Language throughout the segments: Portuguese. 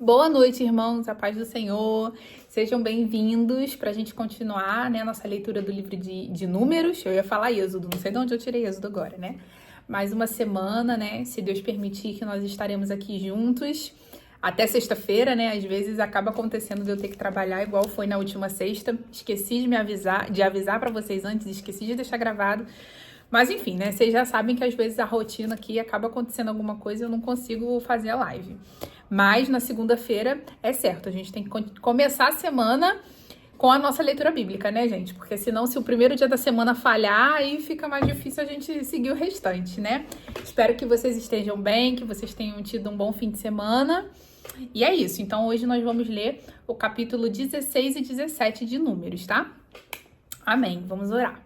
Boa noite, irmãos, a paz do Senhor. Sejam bem-vindos para a gente continuar, né, nossa leitura do livro de Números. Eu ia falar Êxodo, não sei de onde eu tirei Êxodo agora, né? Mais uma semana, né? Se Deus permitir que nós estaremos aqui juntos até sexta-feira, né? Às vezes acaba acontecendo de eu ter que trabalhar igual foi na última sexta. Esqueci de avisar para vocês antes, esqueci de deixar gravado. Mas enfim, né? Vocês já sabem que às vezes a rotina aqui acaba acontecendo alguma coisa e eu não consigo fazer a live. Mas na segunda-feira é certo, a gente tem que começar a semana com a nossa leitura bíblica, né, gente? Porque senão, se o primeiro dia da semana falhar, aí fica mais difícil a gente seguir o restante, né? Espero que vocês estejam bem, que vocês tenham tido um bom fim de semana. E é isso. Então, hoje nós vamos ler o capítulo 16 e 17 de Números, tá? Amém. Vamos orar.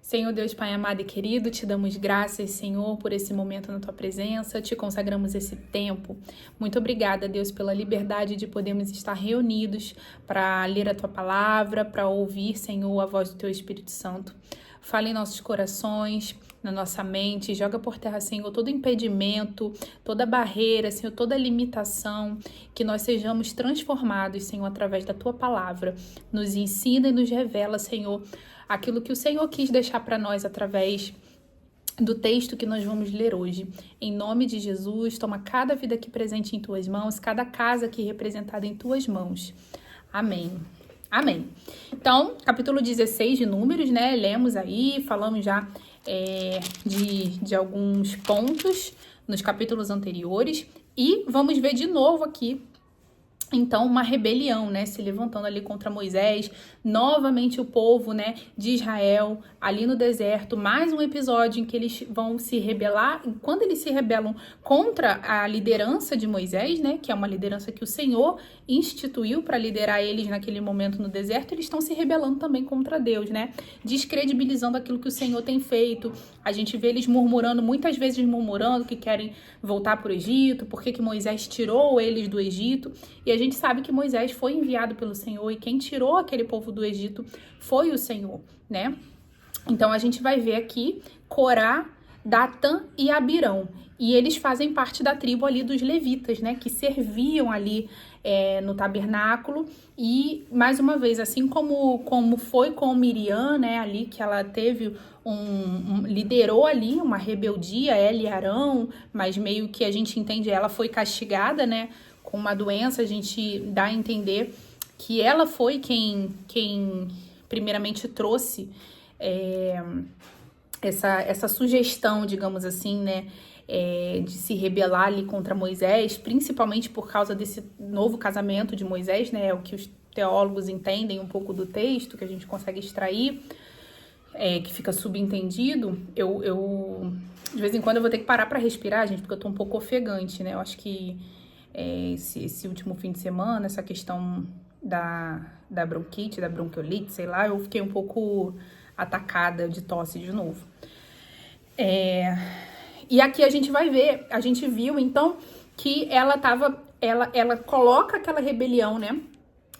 Senhor Deus, Pai amado e querido, te damos graças, Senhor, por esse momento na Tua presença, te consagramos esse tempo. Muito obrigada, Deus, pela liberdade de podermos estar reunidos para ler a Tua palavra, para ouvir, Senhor, a voz do Teu Espírito Santo. Fala em nossos corações, na nossa mente, joga por terra, Senhor, todo impedimento, toda barreira, Senhor, toda limitação, que nós sejamos transformados, Senhor, através da Tua palavra. Nos ensina e nos revela, Senhor, aquilo que o Senhor quis deixar para nós através do texto que nós vamos ler hoje. Em nome de Jesus, toma cada vida aqui presente em Tuas mãos, cada casa aqui representada em Tuas mãos. Amém. Amém. Então, capítulo 16 de Números, né? Lemos aí, falamos já de alguns pontos nos capítulos anteriores e vamos ver de novo aqui, então, uma rebelião, né, se levantando ali contra Moisés, novamente o povo, né, de Israel, ali no deserto, mais um episódio em que eles vão se rebelar, e quando eles se rebelam contra a liderança de Moisés, né, que é uma liderança que o Senhor instituiu para liderar eles naquele momento no deserto, eles estão se rebelando também contra Deus, né, descredibilizando aquilo que o Senhor tem feito. A gente vê eles murmurando, muitas vezes murmurando que querem voltar para o Egito, porque Moisés tirou eles do Egito, e a gente sabe que Moisés foi enviado pelo Senhor e quem tirou aquele povo do Egito foi o Senhor, né? Então a gente vai ver aqui Corá, Datã e Abirão, e eles fazem parte da tribo ali dos levitas, né? Que serviam ali no tabernáculo, e mais uma vez, assim como foi com Miriam, né? Ali que ela teve liderou ali uma rebeldia, ela e Arão, mas meio que a gente entende, ela foi castigada, né? Com uma doença, a gente dá a entender que ela foi quem primeiramente trouxe essa sugestão, digamos assim, né, de se rebelar ali contra Moisés, principalmente por causa desse novo casamento de Moisés, né, é o que os teólogos entendem um pouco do texto, que a gente consegue extrair, que fica subentendido. Eu de vez em quando eu vou ter que parar para respirar, gente, porque eu tô um pouco ofegante, né, eu acho que esse último fim de semana, essa questão da bronquite, da bronquiolite, sei lá, eu fiquei um pouco atacada de tosse de novo. E aqui a gente vai ver, a gente viu então que ela coloca aquela rebelião, né?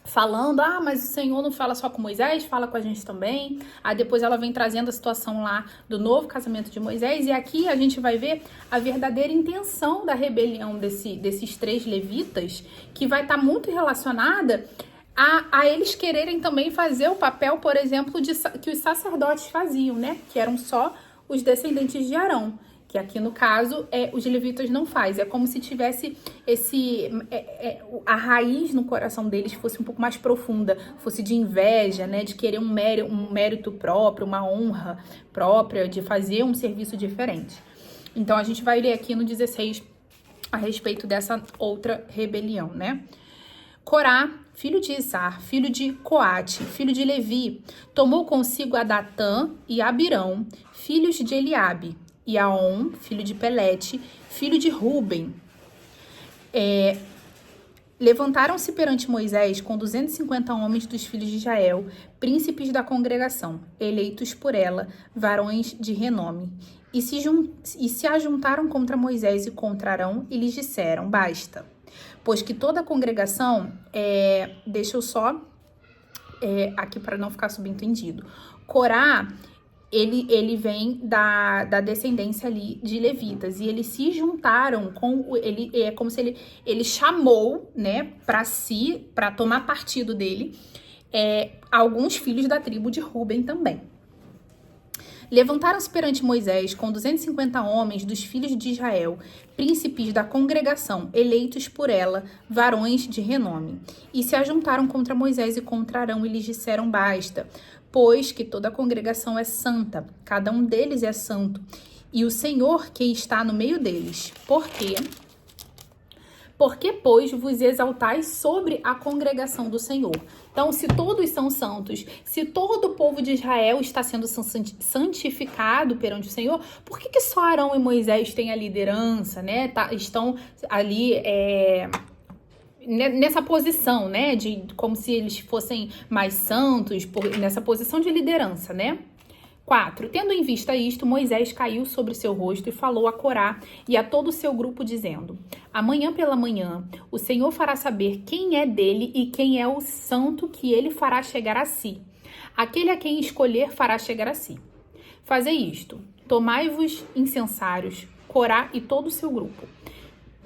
Falando, mas o Senhor não fala só com Moisés, fala com a gente também. Aí depois ela vem trazendo a situação lá do novo casamento de Moisés. E aqui a gente vai ver a verdadeira intenção da rebelião desses 3 levitas, que vai estar muito relacionada a eles quererem também fazer o papel, por exemplo, que os sacerdotes faziam, né? Que eram só os descendentes de Arão. Que aqui no caso os levitas não fazem. É como se tivesse a raiz no coração deles fosse um pouco mais profunda, fosse de inveja, né, de querer um mérito próprio, uma honra própria, de fazer um serviço diferente. Então a gente vai ler aqui no 16 a respeito dessa outra rebelião, né? Corá, filho de Izar, filho de Coate, filho de Levi, tomou consigo a Datã e Abirão, filhos de Eliabe, e Aon, filho de Pelete, filho de Ruben. Levantaram-se perante Moisés com 250 homens dos filhos de Israel, príncipes da congregação, eleitos por ela, varões de renome. E se ajuntaram contra Moisés e contra Arão, e lhes disseram, basta. Pois que toda a congregação, deixa eu só, aqui para não ficar subentendido, Corá ele vem da descendência ali de levitas, e eles se juntaram com ele, é como se ele chamou, né, para si, para tomar partido dele, alguns filhos da tribo de Ruben também. Levantaram-se perante Moisés com 250 homens dos filhos de Israel, príncipes da congregação, eleitos por ela, varões de renome. E se ajuntaram contra Moisés e contra Arão e lhes disseram: basta, pois que toda a congregação é santa, cada um deles é santo, e o Senhor que está no meio deles. Por quê? Porque, pois, vos exaltais sobre a congregação do Senhor. Então, se todos são santos, se todo o povo de Israel está sendo santificado perante o Senhor, por que só Arão e Moisés têm a liderança, né? Estão ali nessa posição, né? De como se eles fossem mais santos, nessa posição de liderança, né? 4. Tendo em vista isto, Moisés caiu sobre o seu rosto e falou a Corá e a todo o seu grupo, dizendo: amanhã pela manhã, o Senhor fará saber quem é dele e quem é o santo que ele fará chegar a si. Aquele a quem escolher fará chegar a si. Fazei isto: tomai-vos incensários, Corá e todo o seu grupo,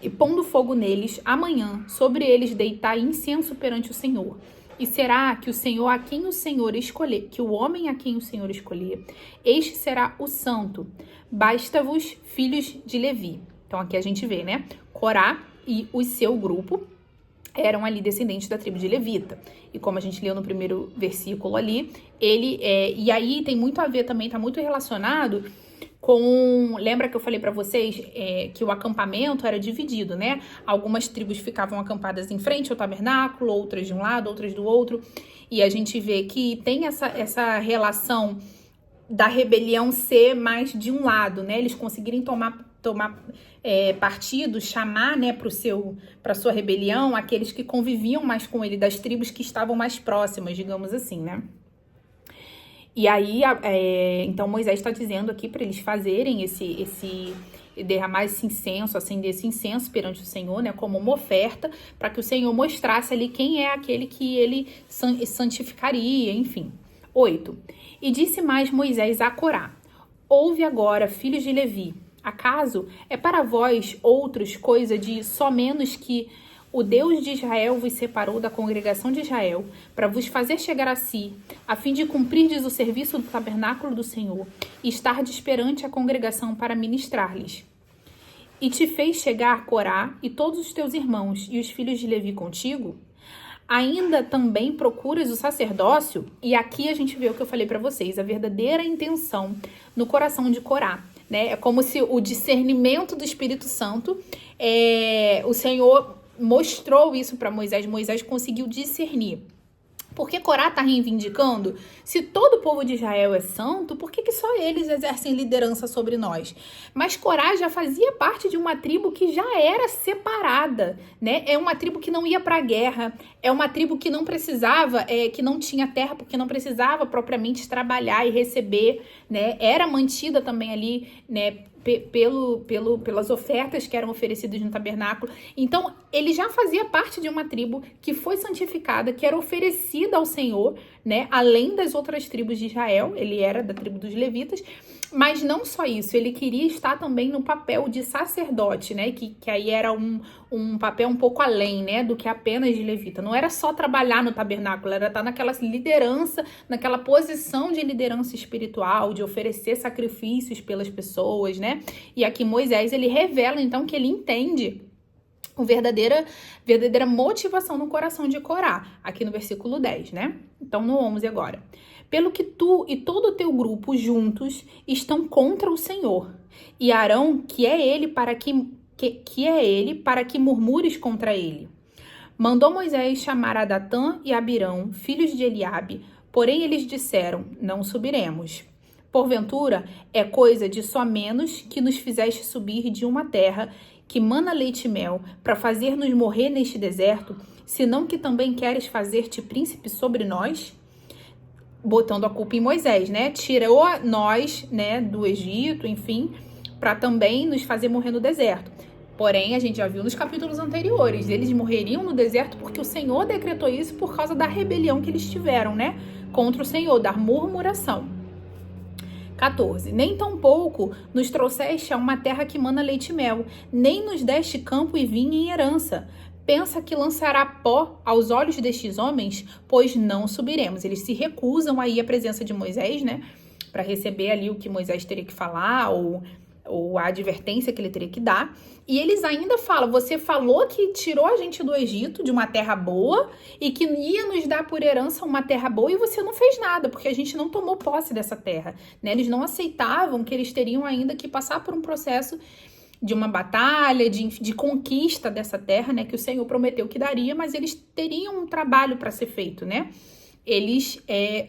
e pondo fogo neles, amanhã sobre eles deitai incenso perante o Senhor. E será que o Senhor a quem o Senhor escolher, que o homem a quem o Senhor escolher, este será o santo. Basta-vos, filhos de Levi. Então aqui a gente vê, né? Corá e o seu grupo eram ali descendentes da tribo de Levita. E como a gente leu no primeiro versículo ali, e aí tem muito a ver também, tá muito relacionado com... Lembra que eu falei para vocês que o acampamento era dividido, né? Algumas tribos ficavam acampadas em frente ao tabernáculo, outras de um lado, outras do outro. E a gente vê que tem essa relação da rebelião ser mais de um lado, né? Eles conseguirem tomar partido, chamar, né, para sua rebelião aqueles que conviviam mais com ele, das tribos que estavam mais próximas, digamos assim, né? E aí, então Moisés está dizendo aqui para eles fazerem derramar esse incenso, acender esse incenso perante o Senhor, né, como uma oferta, para que o Senhor mostrasse ali quem é aquele que ele santificaria, enfim. 8. E disse mais Moisés a Corá: ouve agora, filhos de Levi, acaso é para vós outros coisa de só menos que o Deus de Israel vos separou da congregação de Israel para vos fazer chegar a si, a fim de cumprirdes o serviço do tabernáculo do Senhor e estardes perante a congregação para ministrar-lhes. E te fez chegar Corá e todos os teus irmãos e os filhos de Levi contigo? Ainda também procuras o sacerdócio? E aqui a gente vê o que eu falei para vocês, a verdadeira intenção no coração de Corá, né? É como se o discernimento do Espírito Santo, o Senhor mostrou isso para Moisés. Moisés conseguiu discernir. Porque Corá está reivindicando, se todo o povo de Israel é santo, por que só eles exercem liderança sobre nós? Mas Corá já fazia parte de uma tribo que já era separada, né? É uma tribo que não ia para a guerra, é uma tribo que não precisava, que não tinha terra, porque não precisava propriamente trabalhar e receber, né? Era mantida também ali, né, pelas ofertas que eram oferecidas no tabernáculo. Então, ele já fazia parte de uma tribo que foi santificada, que era oferecida ao Senhor, né? Além das outras tribos de Israel, ele era da tribo dos levitas, mas não só isso, ele queria estar também no papel de sacerdote, né? Que aí era um papel um pouco além, né? Do que apenas de levita. Não era só trabalhar no tabernáculo, era estar naquela liderança, naquela posição de liderança espiritual, de oferecer sacrifícios pelas pessoas, né? E aqui Moisés, ele revela então que ele entende a verdadeira motivação no coração de Corá, aqui no versículo 10, né? Então no 11 agora. Pelo que tu e todo o teu grupo juntos estão contra o Senhor, e Arão, que é ele para que murmures contra ele. Mandou Moisés chamar a Datã e Abirão, filhos de Eliabe, porém eles disseram: não subiremos. Porventura, é coisa de só menos que nos fizeste subir de uma terra que mana leite e mel, para fazer-nos morrer neste deserto, senão que também queres fazer-te príncipe sobre nós? Botando a culpa em Moisés, né? Tirou nós, né, do Egito, enfim, para também nos fazer morrer no deserto. Porém, a gente já viu nos capítulos anteriores, eles morreriam no deserto porque o Senhor decretou isso por causa da rebelião que eles tiveram, né? Contra o Senhor, da murmuração. 14. Nem tampouco nos trouxeste a uma terra que mana leite e mel, nem nos deste campo e vinho em herança. Pensa que lançará pó aos olhos destes homens? Pois não subiremos. Eles se recusam a ir à presença de Moisés, né? Para receber ali o que Moisés teria que falar ou a advertência que ele teria que dar. E eles ainda falam, você falou que tirou a gente do Egito, de uma terra boa, e que ia nos dar por herança uma terra boa, e você não fez nada, porque a gente não tomou posse dessa terra, né? Eles não aceitavam que eles teriam ainda que passar por um processo de uma batalha, de conquista dessa terra, né? Que o Senhor prometeu que daria, mas eles teriam um trabalho para ser feito, né? Eles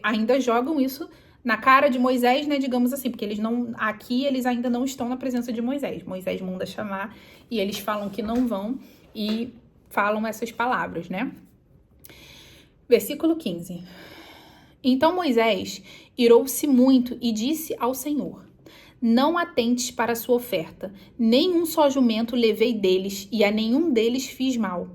ainda jogam isso na cara de Moisés, né, digamos assim, porque eles ainda não estão na presença de Moisés. Moisés manda chamar e eles falam que não vão e falam essas palavras, né? Versículo 15. Então Moisés irou-se muito e disse ao Senhor: não atentes para a sua oferta, nenhum só jumento levei deles e a nenhum deles fiz mal.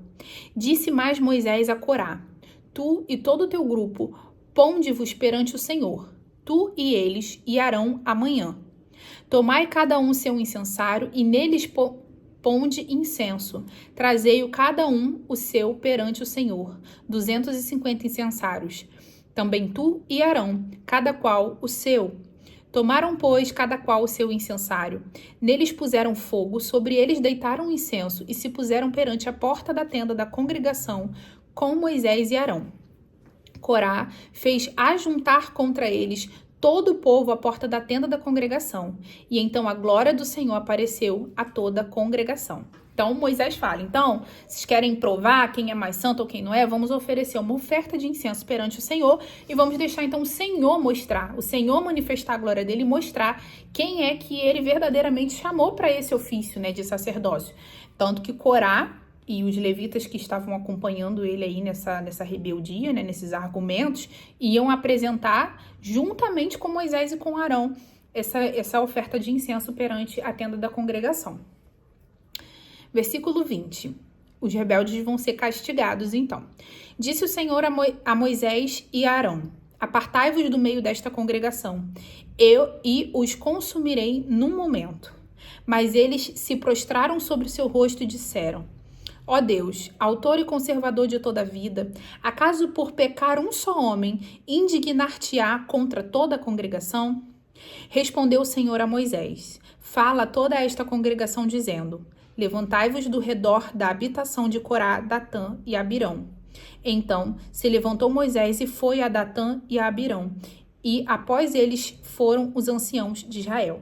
Disse mais Moisés a Corá: tu e todo o teu grupo, ponde-vos perante o Senhor. Tu e eles e Arão amanhã. Tomai cada um seu incensário e neles ponde incenso. Trazei-o cada um o seu perante o Senhor. 250 incensários. Também tu e Arão, cada qual o seu. Tomaram, pois, cada qual o seu incensário. Neles puseram fogo, sobre eles deitaram incenso e se puseram perante a porta da tenda da congregação com Moisés e Arão. Corá fez ajuntar contra eles todo o povo à porta da tenda da congregação. E então a glória do Senhor apareceu a toda a congregação. Então Moisés fala, então, vocês querem provar quem é mais santo ou quem não é? Vamos oferecer uma oferta de incenso perante o Senhor e vamos deixar então o Senhor mostrar, o Senhor manifestar a glória dele e mostrar quem é que ele verdadeiramente chamou para esse ofício, né, de sacerdócio. Tanto que Corá e os levitas que estavam acompanhando ele aí nessa rebeldia, né, nesses argumentos, iam apresentar, juntamente com Moisés e com Arão, essa oferta de incenso perante a tenda da congregação. Versículo 20. Os rebeldes vão ser castigados, então. Disse o Senhor a Moisés e a Arão: apartai-vos do meio desta congregação, e os consumirei num momento. Mas eles se prostraram sobre o seu rosto e disseram: ó Deus, autor e conservador de toda a vida, acaso por pecar um só homem, indignar-te-á contra toda a congregação? Respondeu o Senhor a Moisés: fala a toda esta congregação, dizendo: levantai-vos do redor da habitação de Corá, Datã e Abirão. Então se levantou Moisés e foi a Datã e a Abirão, e após eles foram os anciãos de Israel.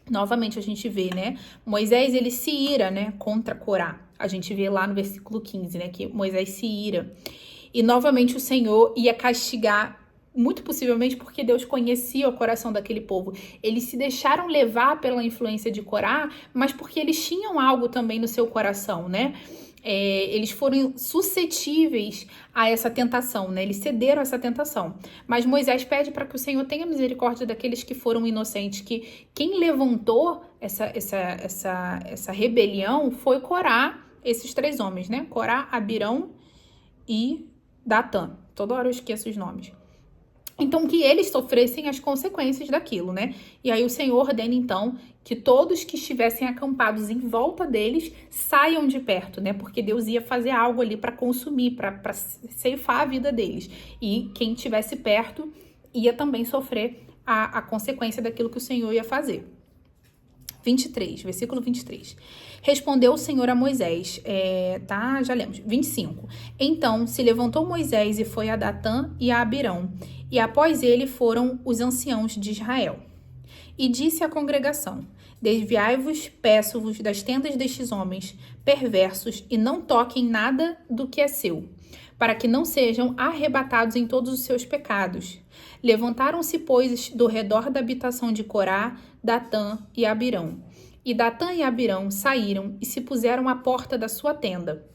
Novamente a gente vê, né, Moisés ele se ira, né, contra Corá. A gente vê lá no versículo 15, né, que Moisés se ira. E novamente o Senhor ia castigar, muito possivelmente porque Deus conhecia o coração daquele povo. Eles se deixaram levar pela influência de Corá, mas porque eles tinham algo também no seu coração, né? Eles foram suscetíveis a essa tentação, né? Eles cederam a essa tentação. Mas Moisés pede para que o Senhor tenha misericórdia daqueles que foram inocentes, que quem levantou essa rebelião foi Corá, esses três homens, né? Corá, Abirão e Datã. Toda hora eu esqueço os nomes. Então, que eles sofressem as consequências daquilo, né? E aí o Senhor ordena, então, que todos que estivessem acampados em volta deles saiam de perto, né? Porque Deus ia fazer algo ali para consumir, para ceifar a vida deles. E quem estivesse perto ia também sofrer a consequência daquilo que o Senhor ia fazer. 23, versículo 23. Respondeu o Senhor a Moisés, já lemos, 25. Então se levantou Moisés e foi a Datã e a Abirão, e após ele foram os anciãos de Israel. E disse à congregação: desviai-vos, peço-vos, das tendas destes homens perversos, e não toquem nada do que é seu, para que não sejam arrebatados em todos os seus pecados. Levantaram-se, pois, do redor da habitação de Corá, Datã e Abirão. E Datã e Abirão saíram e se puseram à porta da sua tenda,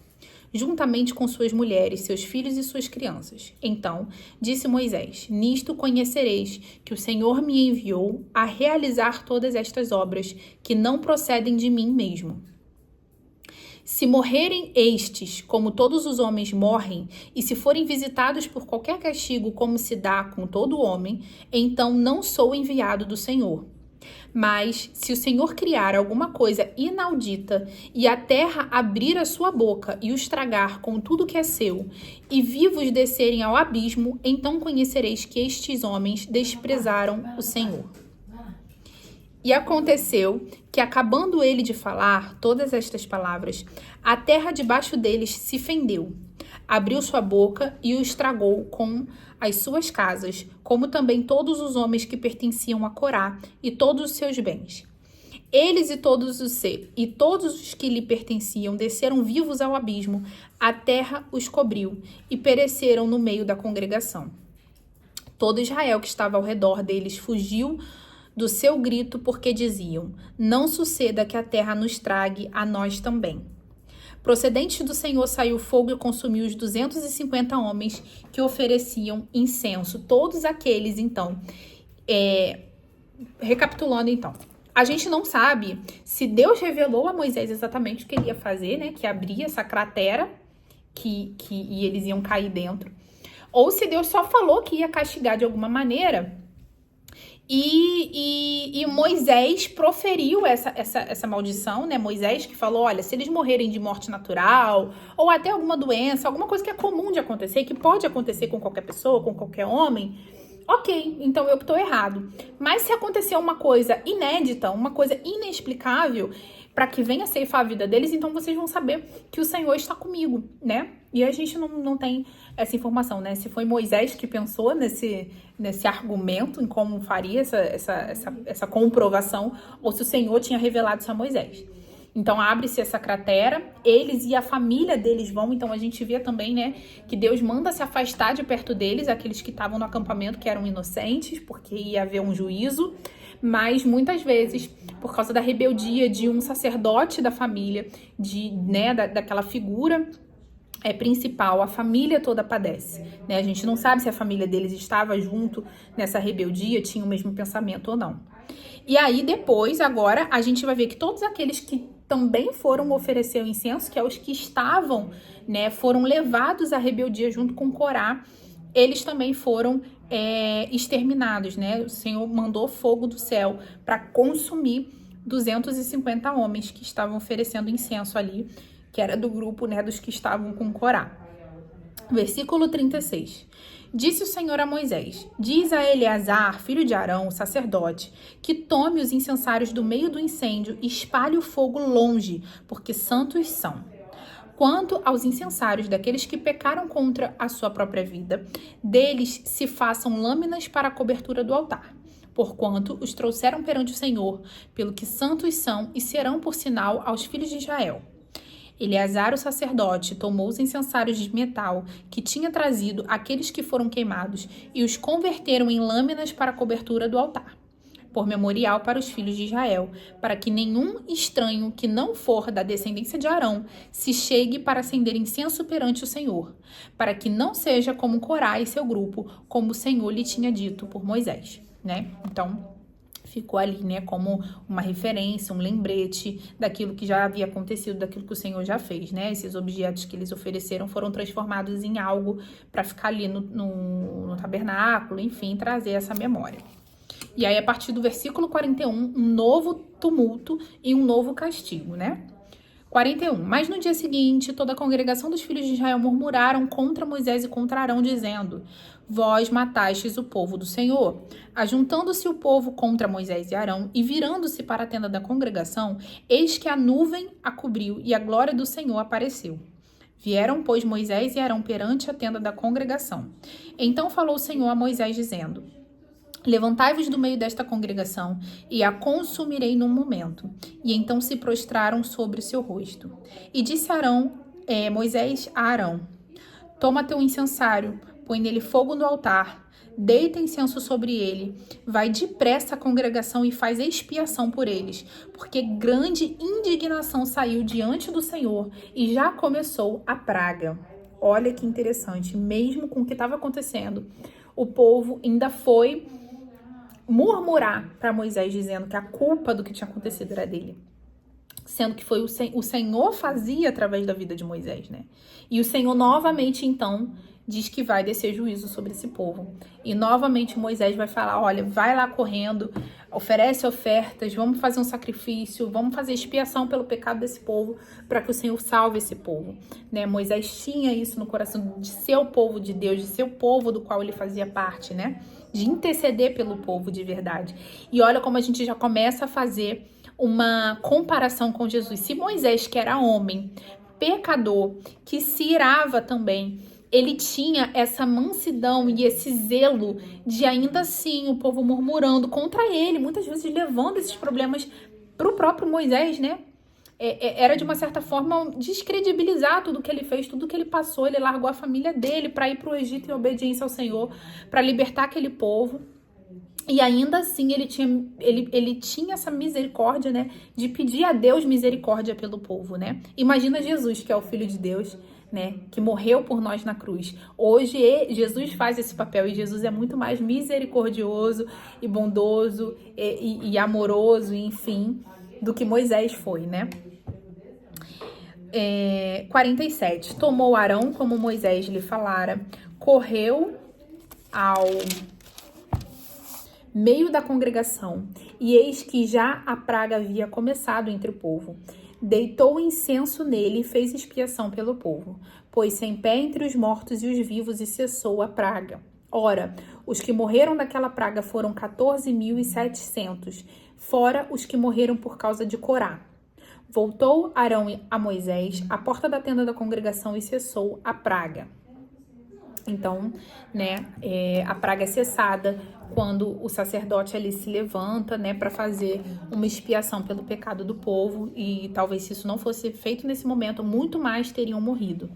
juntamente com suas mulheres, seus filhos e suas crianças. Então disse Moisés: nisto conhecereis que o Senhor me enviou a realizar todas estas obras, que não procedem de mim mesmo. Se morrerem estes, como todos os homens morrem, e se forem visitados por qualquer castigo, como se dá com todo homem, então não sou enviado do Senhor. Mas, se o Senhor criar alguma coisa inaudita, e a terra abrir a sua boca e os tragar com tudo que é seu, e vivos descerem ao abismo, então conhecereis que estes homens desprezaram o Senhor. E aconteceu que, acabando ele de falar todas estas palavras, a terra debaixo deles se fendeu, abriu sua boca e os tragou com as suas casas, como também todos os homens que pertenciam a Corá e todos os seus bens. Eles e todos os que lhe pertenciam desceram vivos ao abismo, a terra os cobriu e pereceram no meio da congregação. Todo Israel que estava ao redor deles fugiu do seu grito, porque diziam: não suceda que a terra nos trague a nós também. Procedente do Senhor saiu fogo e consumiu os 250 homens que ofereciam incenso. Todos aqueles, então, recapitulando, então, a gente não sabe se Deus revelou a Moisés exatamente o que ele ia fazer, né? Que abria essa cratera e eles iam cair dentro. Ou se Deus só falou que ia castigar de alguma maneira. E Moisés proferiu essa maldição, né? Moisés que falou, olha, se eles morrerem de morte natural, ou até alguma doença, alguma coisa que é comum de acontecer, que pode acontecer com qualquer pessoa, com qualquer homem, ok, então eu estou errado. Mas se acontecer uma coisa inédita, uma coisa inexplicável, para que venha ceifar a vida deles, então vocês vão saber que o Senhor está comigo, né? E a gente não tem essa informação, né? Se foi Moisés que pensou nesse argumento, em como faria essa comprovação, ou se o Senhor tinha revelado isso a Moisés. Então, abre-se essa cratera, eles e a família deles vão, então a gente vê também, né, que Deus manda se afastar de perto deles, aqueles que estavam no acampamento, que eram inocentes, porque ia haver um juízo, mas muitas vezes, por causa da rebeldia de um sacerdote da família, daquela figura principal, a família toda padece, né? A gente não sabe se a família deles estava junto nessa rebeldia, tinha o mesmo pensamento ou não. E aí depois, agora, a gente vai ver que todos aqueles que também foram oferecer o incenso, que é os que estavam, né, foram levados à rebeldia junto com Corá, eles também foram exterminados, né? O Senhor mandou fogo do céu para consumir 250 homens que estavam oferecendo incenso ali, que era do grupo, né, dos que estavam com Corá. Versículo 36. Disse o Senhor a Moisés: diz a Eleazar, filho de Arão, o sacerdote, que tome os incensários do meio do incêndio e espalhe o fogo longe, porque santos são. Quanto aos incensários daqueles que pecaram contra a sua própria vida, deles se façam lâminas para a cobertura do altar, porquanto os trouxeram perante o Senhor, pelo que santos são e serão por sinal aos filhos de Israel. Eleazar, o sacerdote, tomou os incensários de metal que tinha trazido aqueles que foram queimados e os converteram em lâminas para a cobertura do altar, por memorial para os filhos de Israel, para que nenhum estranho que não for da descendência de Arão se chegue para acender incenso perante o Senhor, para que não seja como Corá e seu grupo, como o Senhor lhe tinha dito por Moisés, né? Então, ficou ali, né, como uma referência, um lembrete daquilo que já havia acontecido, daquilo que o Senhor já fez, né? Esses objetos que eles ofereceram foram transformados em algo para ficar ali no tabernáculo, enfim, trazer essa memória. E aí, a partir do versículo 41, um novo tumulto e um novo castigo, né? 41. Mas no dia seguinte, toda a congregação dos filhos de Israel murmuraram contra Moisés e contra Arão, dizendo: vós matastes o povo do Senhor. Ajuntando-se o povo contra Moisés e Arão e virando-se para a tenda da congregação, eis que a nuvem a cobriu e a glória do Senhor apareceu. Vieram, pois, Moisés e Arão perante a tenda da congregação. Então falou o Senhor a Moisés, dizendo: levantai-vos do meio desta congregação, e a consumirei num momento. E então se prostraram sobre o seu rosto. E disse Moisés a Arão: toma teu incensário, põe nele fogo no altar, deita incenso sobre ele, vai depressa à congregação e faz expiação por eles, porque grande indignação saiu diante do Senhor e já começou a praga. Olha que interessante, mesmo com o que estava acontecendo, o povo ainda foi murmurar para Moisés, dizendo que a culpa do que tinha acontecido era dele. sendo que foi o Senhor fazia através da vida de Moisés, né? E o Senhor novamente, então, diz que vai descer juízo sobre esse povo. E novamente Moisés vai falar, olha, vai lá correndo, oferece ofertas, vamos fazer um sacrifício, vamos fazer expiação pelo pecado desse povo, para que o Senhor salve esse povo, né? Moisés tinha isso no coração de ser o povo de Deus, de ser o povo do qual ele fazia parte, né? De interceder pelo povo de verdade. E olha como a gente já começa a fazer uma comparação com Jesus. Se Moisés, que era homem, pecador, que se irava também, ele tinha essa mansidão e esse zelo de ainda assim o povo murmurando contra ele, muitas vezes levando esses problemas para o próprio Moisés, né? Era de uma certa forma descredibilizar tudo que ele fez, tudo que ele passou. Ele largou a família dele para ir para o Egito em obediência ao Senhor, para libertar aquele povo. E ainda assim ele tinha essa misericórdia, né? De pedir a Deus misericórdia pelo povo, né? Imagina Jesus, que é o Filho de Deus, né? Que morreu por nós na cruz. Hoje Jesus faz esse papel e Jesus é muito mais misericordioso e bondoso e amoroso, enfim, do que Moisés foi, né? 47. Tomou Arão como Moisés lhe falara, correu ao meio da congregação, e eis que já a praga havia começado entre o povo. Deitou incenso nele e fez expiação pelo povo. Pôs-se em pé entre os mortos e os vivos e cessou a praga. Ora, os que morreram daquela praga foram 14.700, fora os que morreram por causa de Corá. Voltou Arão a Moisés à porta da tenda da congregação e cessou a praga. Então, né, a praga é cessada quando o sacerdote ali se levanta, né, para fazer uma expiação pelo pecado do povo, e talvez se isso não fosse feito nesse momento, muito mais teriam morrido,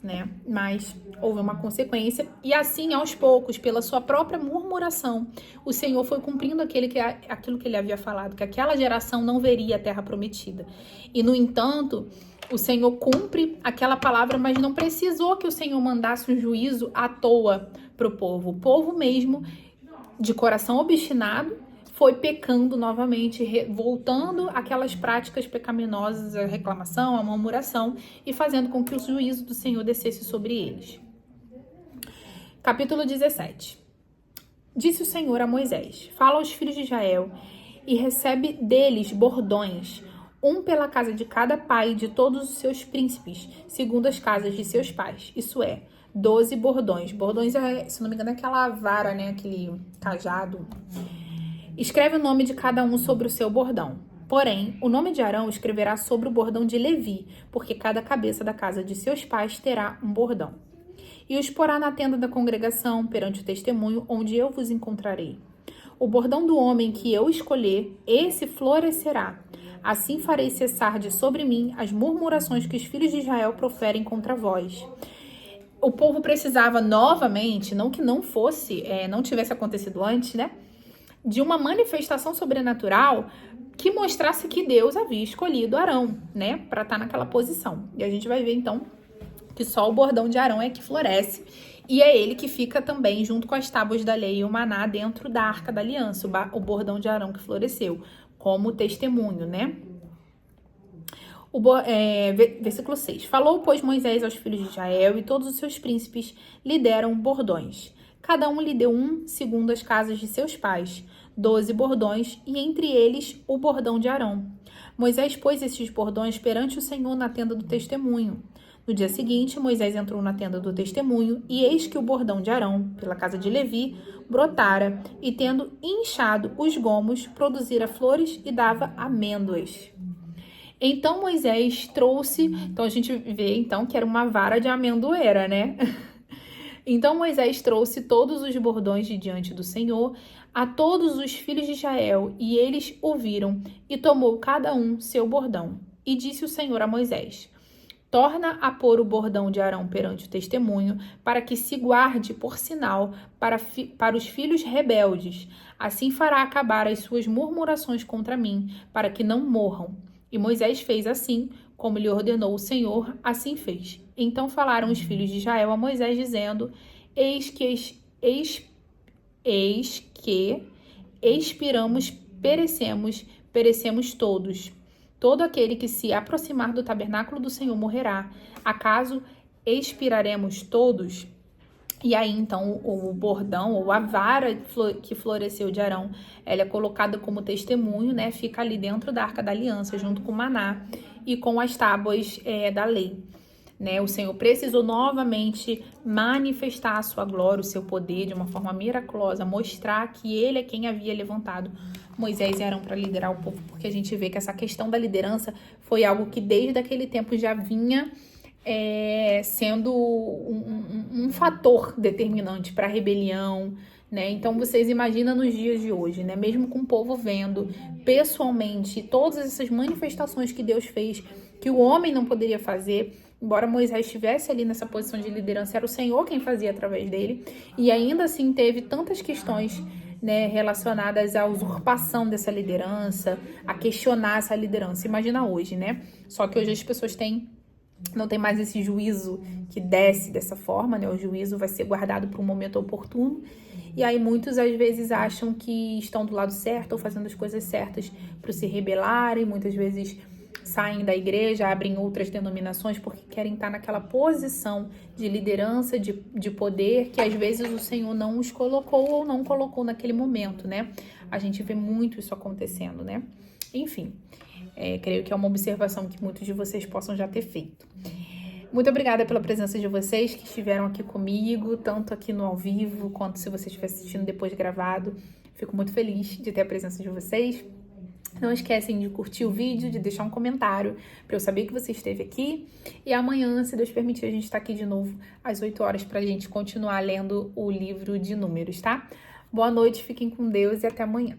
né? Mas houve uma consequência, e assim, aos poucos, pela sua própria murmuração, o Senhor foi cumprindo aquilo que ele havia falado, que aquela geração não veria a terra prometida. E, no entanto, o Senhor cumpre aquela palavra, mas não precisou que o Senhor mandasse um juízo à toa para o povo. O povo mesmo, de coração obstinado, foi pecando novamente, voltando àquelas práticas pecaminosas, a reclamação, a murmuração, e fazendo com que o juízo do Senhor descesse sobre eles. Capítulo 17. Disse o Senhor a Moisés: fala aos filhos de Israel e recebe deles bordões, um pela casa de cada pai de todos os seus príncipes, segundo as casas de seus pais. Isso é, 12 bordões. Bordões, se não me engano, é aquela vara, né? Aquele cajado. Escreve o nome de cada um sobre o seu bordão. Porém, o nome de Arão escreverá sobre o bordão de Levi, porque cada cabeça da casa de seus pais terá um bordão. E os porá na tenda da congregação, perante o testemunho, onde eu vos encontrarei. O bordão do homem que eu escolher, esse florescerá. Assim farei cessar de sobre mim as murmurações que os filhos de Israel proferem contra vós. O povo precisava novamente, não que não fosse, não tivesse acontecido antes, né? De uma manifestação sobrenatural que mostrasse que Deus havia escolhido Arão, né? Para estar naquela posição. E a gente vai ver, então, que só o bordão de Arão é que floresce. E é ele que fica também junto com as tábuas da lei e o maná dentro da Arca da Aliança, o bordão de Arão que floresceu, como testemunho, né? Versículo 6. Falou, pois, Moisés aos filhos de Israel, e todos os seus príncipes lhe deram bordões. Cada um lhe deu um, segundo as casas de seus pais, 12 bordões, e entre eles o bordão de Arão. Moisés pôs estes bordões perante o Senhor na tenda do testemunho. No dia seguinte, Moisés entrou na tenda do testemunho, e eis que o bordão de Arão, pela casa de Levi, brotara, e tendo inchado os gomos, produzira flores e dava amêndoas. Então Moisés trouxe, então a gente vê então que era uma vara de amendoeira, né? Então Moisés trouxe todos os bordões de diante do Senhor a todos os filhos de Israel, e eles ouviram, e tomou cada um seu bordão. E disse o Senhor a Moisés: torna a pôr o bordão de Arão perante o testemunho, para que se guarde por sinal para os filhos rebeldes. Assim fará acabar as suas murmurações contra mim, para que não morram. E Moisés fez assim, como lhe ordenou o Senhor, assim fez. Então falaram os filhos de Israel a Moisés, dizendo: eis que expiramos, perecemos todos. todo aquele que se aproximar do tabernáculo do Senhor morrerá. Acaso expiraremos todos? E aí, então, o bordão, ou a vara que floresceu de Arão, ela é colocada como testemunho, né? Fica ali dentro da Arca da Aliança, junto com o maná e com as tábuas da lei. Né? O Senhor precisou novamente manifestar a sua glória, o seu poder de uma forma miraculosa, mostrar que ele é quem havia levantado Moisés e Arão para liderar o povo, porque a gente vê que essa questão da liderança foi algo que desde aquele tempo já vinha sendo um fator determinante para a rebelião, né? Então vocês imaginam nos dias de hoje, né? Mesmo com o povo vendo pessoalmente todas essas manifestações que Deus fez, que o homem não poderia fazer, embora Moisés estivesse ali nessa posição de liderança, era o Senhor quem fazia através dele, e ainda assim teve tantas questões, né, relacionadas à usurpação dessa liderança, a questionar essa liderança. Imagina hoje, né? Só que hoje as pessoas não tem mais esse juízo que desce dessa forma, né? O juízo vai ser guardado para um momento oportuno. E aí muitos às vezes acham que estão do lado certo ou fazendo as coisas certas para se rebelarem. Muitas vezes saem da igreja, abrem outras denominações porque querem estar naquela posição de liderança, de poder, que às vezes o Senhor não os colocou ou não colocou naquele momento, né? A gente vê muito isso acontecendo, né? Enfim, creio que é uma observação que muitos de vocês possam já ter feito. Muito obrigada pela presença de vocês que estiveram aqui comigo, tanto aqui no ao vivo, quanto se você estiver assistindo depois gravado. Fico muito feliz de ter a presença de vocês. Não esquecem de curtir o vídeo, de deixar um comentário para eu saber que você esteve aqui. E amanhã, se Deus permitir, a gente está aqui de novo às 8 horas para a gente continuar lendo o livro de Números, tá? Boa noite, fiquem com Deus e até amanhã.